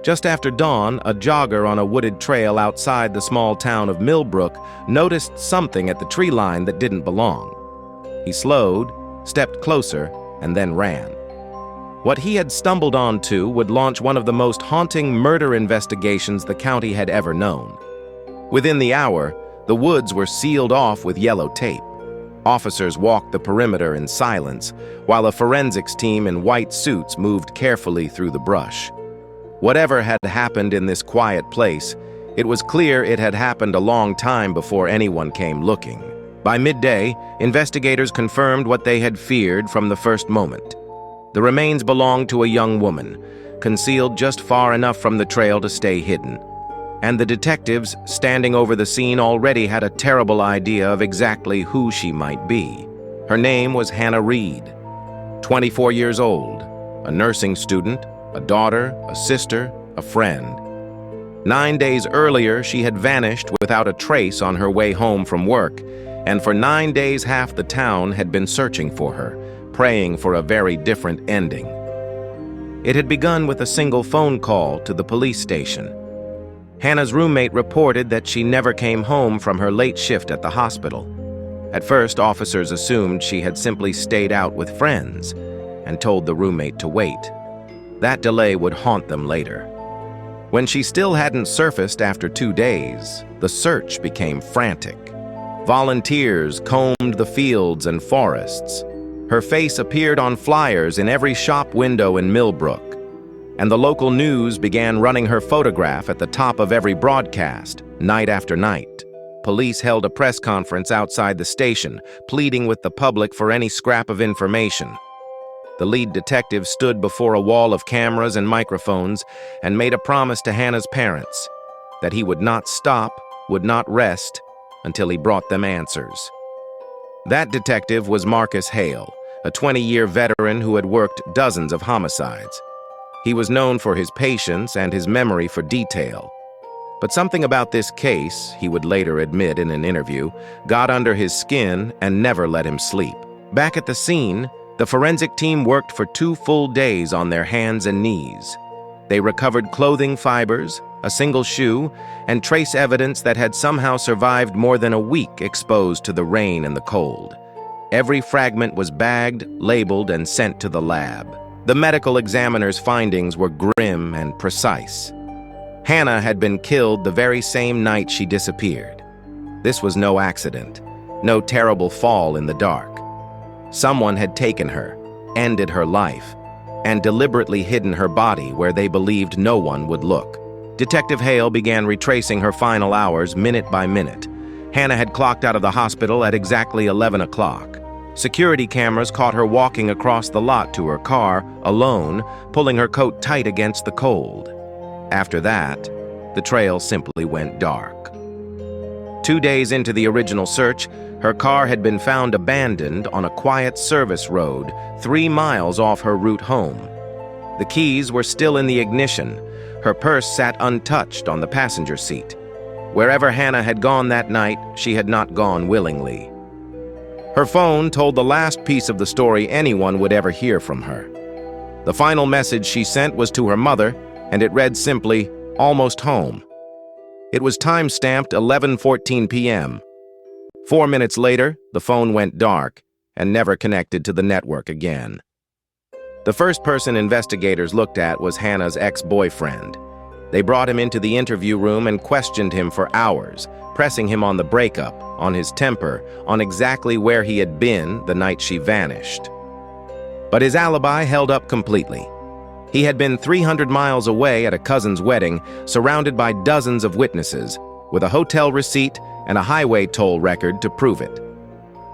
Just after dawn, a jogger on a wooded trail outside the small town of Millbrook noticed something at the tree line that didn't belong. He slowed, stepped closer, and then ran. What he had stumbled onto would launch one of the most haunting murder investigations the county had ever known. Within the hour, the woods were sealed off with yellow tape. Officers walked the perimeter in silence, while a forensics team in white suits moved carefully through the brush. Whatever had happened in this quiet place, it was clear it had happened a long time before anyone came looking. By midday, investigators confirmed what they had feared from the first moment. The remains belonged to a young woman, concealed just far enough from the trail to stay hidden. And the detectives standing over the scene already had a terrible idea of exactly who she might be. Her name was Hannah Reed, 24 years old, a nursing student, a daughter, a sister, a friend. 9 days earlier, she had vanished without a trace on her way home from work, and for 9 days half the town had been searching for her, praying for a very different ending. It had begun with a single phone call to the police station. Hannah's roommate reported that she never came home from her late shift at the hospital. At first, officers assumed she had simply stayed out with friends and told the roommate to wait. That delay would haunt them later. When she still hadn't surfaced after 2 days, the search became frantic. Volunteers combed the fields and forests. Her face appeared on flyers in every shop window in Millbrook, and the local news began running her photograph at the top of every broadcast, night after night. Police held a press conference outside the station, pleading with the public for any scrap of information. The lead detective stood before a wall of cameras and microphones and made a promise to Hannah's parents that he would not stop, would not rest, until he brought them answers. That detective was Marcus Hale, a 20-year veteran who had worked dozens of homicides. He was known for his patience and his memory for detail. But something about this case, he would later admit in an interview, got under his skin and never let him sleep. Back at the scene, the forensic team worked for 2 full days on their hands and knees. They recovered clothing fibers, a single shoe, and trace evidence that had somehow survived more than a week exposed to the rain and the cold. Every fragment was bagged, labeled, and sent to the lab. The medical examiner's findings were grim and precise. Hannah had been killed the very same night she disappeared. This was no accident, no terrible fall in the dark. Someone had taken her, ended her life, and deliberately hidden her body where they believed no one would look. Detective Hale began retracing her final hours minute by minute. Hannah had clocked out of the hospital at exactly 11 o'clock. Security cameras caught her walking across the lot to her car, alone, pulling her coat tight against the cold. After that, the trail simply went dark. 2 days into the original search, her car had been found abandoned on a quiet service road 3 miles off her route home. The keys were still in the ignition. Her purse sat untouched on the passenger seat. Wherever Hannah had gone that night, she had not gone willingly. Her phone told the last piece of the story anyone would ever hear from her. The final message she sent was to her mother, and it read simply, "Almost home." It was time-stamped 11:14 p.m. 4 minutes later, the phone went dark and never connected to the network again. The first person investigators looked at was Hannah's ex-boyfriend. They brought him into the interview room and questioned him for hours, pressing him on the breakup, on his temper, on exactly where he had been the night she vanished. But his alibi held up completely. He had been 300 miles away at a cousin's wedding, surrounded by dozens of witnesses, with a hotel receipt and a highway toll record to prove it.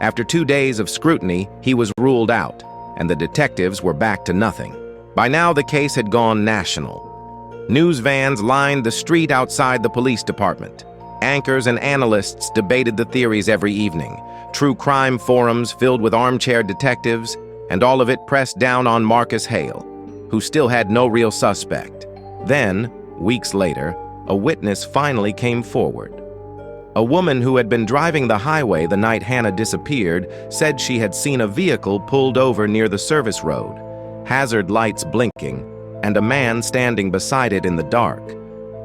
After 2 days of scrutiny, he was ruled out, and the detectives were back to nothing. By now, the case had gone national. News vans lined the street outside the police department. Anchors and analysts debated the theories every evening. True crime forums filled with armchair detectives, and all of it pressed down on Marcus Hale, who still had no real suspect. Then, weeks later, a witness finally came forward. A woman who had been driving the highway the night Hannah disappeared said she had seen a vehicle pulled over near the service road, hazard lights blinking, and a man standing beside it in the dark.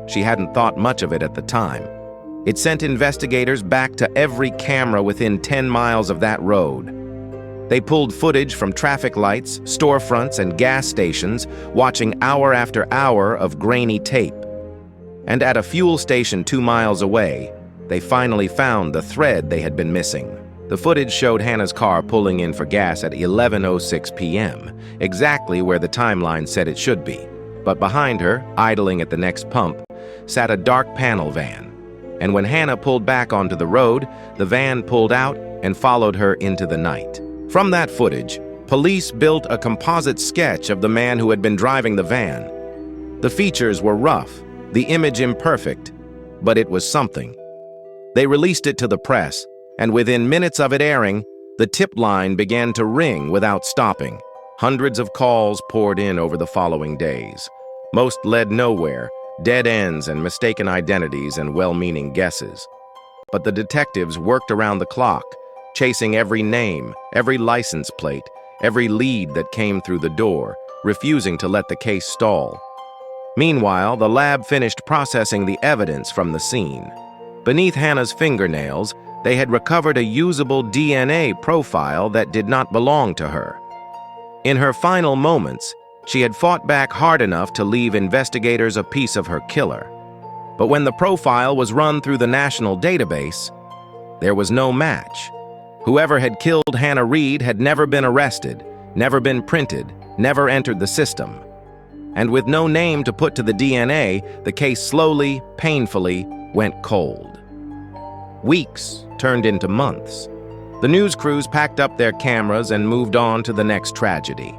She hadn't thought much of it at the time. It sent investigators back to every camera within 10 miles of that road. They pulled footage from traffic lights, storefronts, and gas stations, watching hour after hour of grainy tape. And at a fuel station 2 miles away, they finally found the thread they had been missing. The footage showed Hannah's car pulling in for gas at 11:06 p.m., exactly where the timeline said it should be. But behind her, idling at the next pump, sat a dark panel van. And when Hannah pulled back onto the road, the van pulled out and followed her into the night. From that footage, police built a composite sketch of the man who had been driving the van. The features were rough, the image imperfect, but it was something. They released it to the press, and within minutes of it airing, the tip line began to ring without stopping. Hundreds of calls poured in over the following days. Most led nowhere, dead ends and mistaken identities and well-meaning guesses. But the detectives worked around the clock, chasing every name, every license plate, every lead that came through the door, refusing to let the case stall. Meanwhile, the lab finished processing the evidence from the scene. Beneath Hannah's fingernails, they had recovered a usable DNA profile that did not belong to her. In her final moments, she had fought back hard enough to leave investigators a piece of her killer. But when the profile was run through the national database, there was no match. Whoever had killed Hannah Reed had never been arrested, never been printed, never entered the system. And with no name to put to the DNA, the case slowly, painfully went cold. Weeks turned into months. The news crews packed up their cameras and moved on to the next tragedy.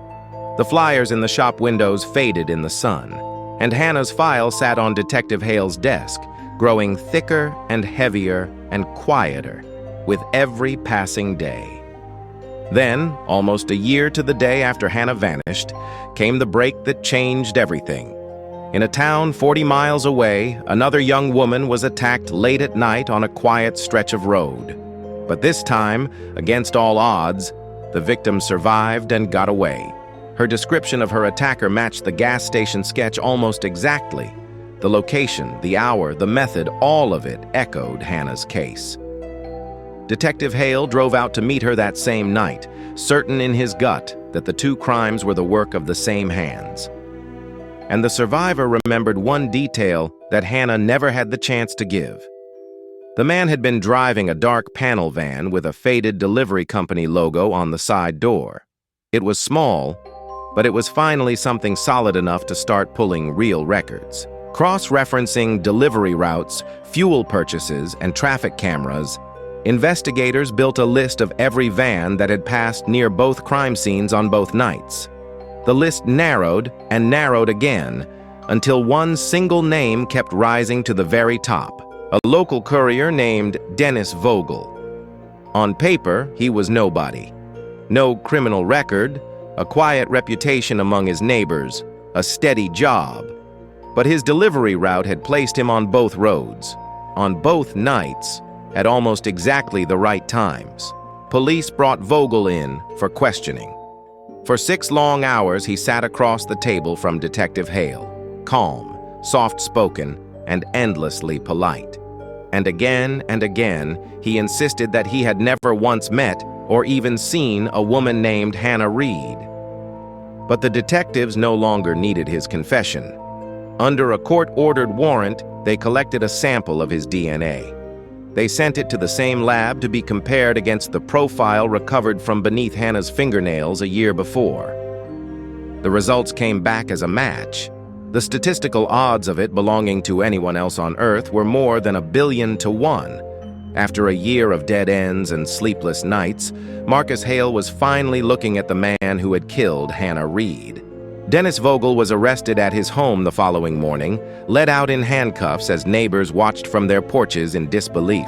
The flyers in the shop windows faded in the sun, and Hannah's file sat on Detective Hale's desk, growing thicker and heavier and quieter with every passing day. Then, almost a year to the day after Hannah vanished, came the break that changed everything. In a town 40 miles away, another young woman was attacked late at night on a quiet stretch of road. But this time, against all odds, the victim survived and got away. Her description of her attacker matched the gas station sketch almost exactly. The location, the hour, the method, all of it echoed Hannah's case. Detective Hale drove out to meet her that same night, certain in his gut that the two crimes were the work of the same hands. And the survivor remembered one detail that Hannah never had the chance to give. The man had been driving a dark panel van with a faded delivery company logo on the side door. It was small, but it was finally something solid enough to start pulling real records. Cross-referencing delivery routes, fuel purchases, and traffic cameras, investigators built a list of every van that had passed near both crime scenes on both nights. The list narrowed and narrowed again until one single name kept rising to the very top, a local courier named Dennis Vogel. On paper, he was nobody. No criminal record, a quiet reputation among his neighbors, a steady job. But his delivery route had placed him on both roads, on both nights, at almost exactly the right times. Police brought Vogel in for questioning. For 6 long hours, he sat across the table from Detective Hale, calm, soft-spoken, and endlessly polite. And again, he insisted that he had never once met or even seen a woman named Hannah Reed. But the detectives no longer needed his confession. Under a court-ordered warrant, they collected a sample of his DNA. They sent it to the same lab to be compared against the profile recovered from beneath Hannah's fingernails a year before. The results came back as a match. The statistical odds of it belonging to anyone else on Earth were more than 1 billion to 1. After a year of dead ends and sleepless nights, Marcus Hale was finally looking at the man who had killed Hannah Reed. Dennis Vogel was arrested at his home the following morning, led out in handcuffs as neighbors watched from their porches in disbelief.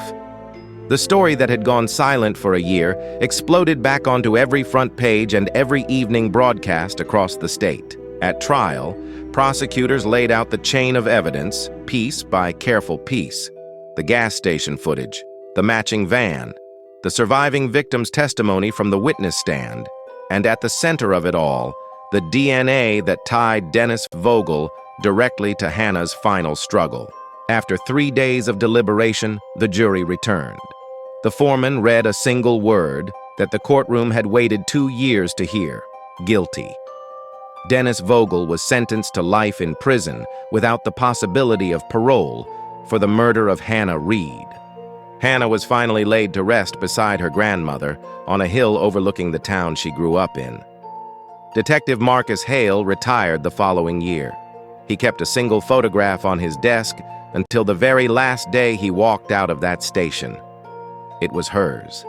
The story that had gone silent for a year exploded back onto every front page and every evening broadcast across the state. At trial, prosecutors laid out the chain of evidence, piece by careful piece. The gas station footage, the matching van, the surviving victim's testimony from the witness stand, and at the center of it all, the DNA that tied Dennis Vogel directly to Hannah's final struggle. After 3 days of deliberation, the jury returned. The foreman read a single word that the courtroom had waited 2 years to hear: guilty. Dennis Vogel was sentenced to life in prison without the possibility of parole for the murder of Hannah Reed. Hannah was finally laid to rest beside her grandmother on a hill overlooking the town she grew up in. Detective Marcus Hale retired the following year. He kept a single photograph on his desk until the very last day he walked out of that station. It was hers.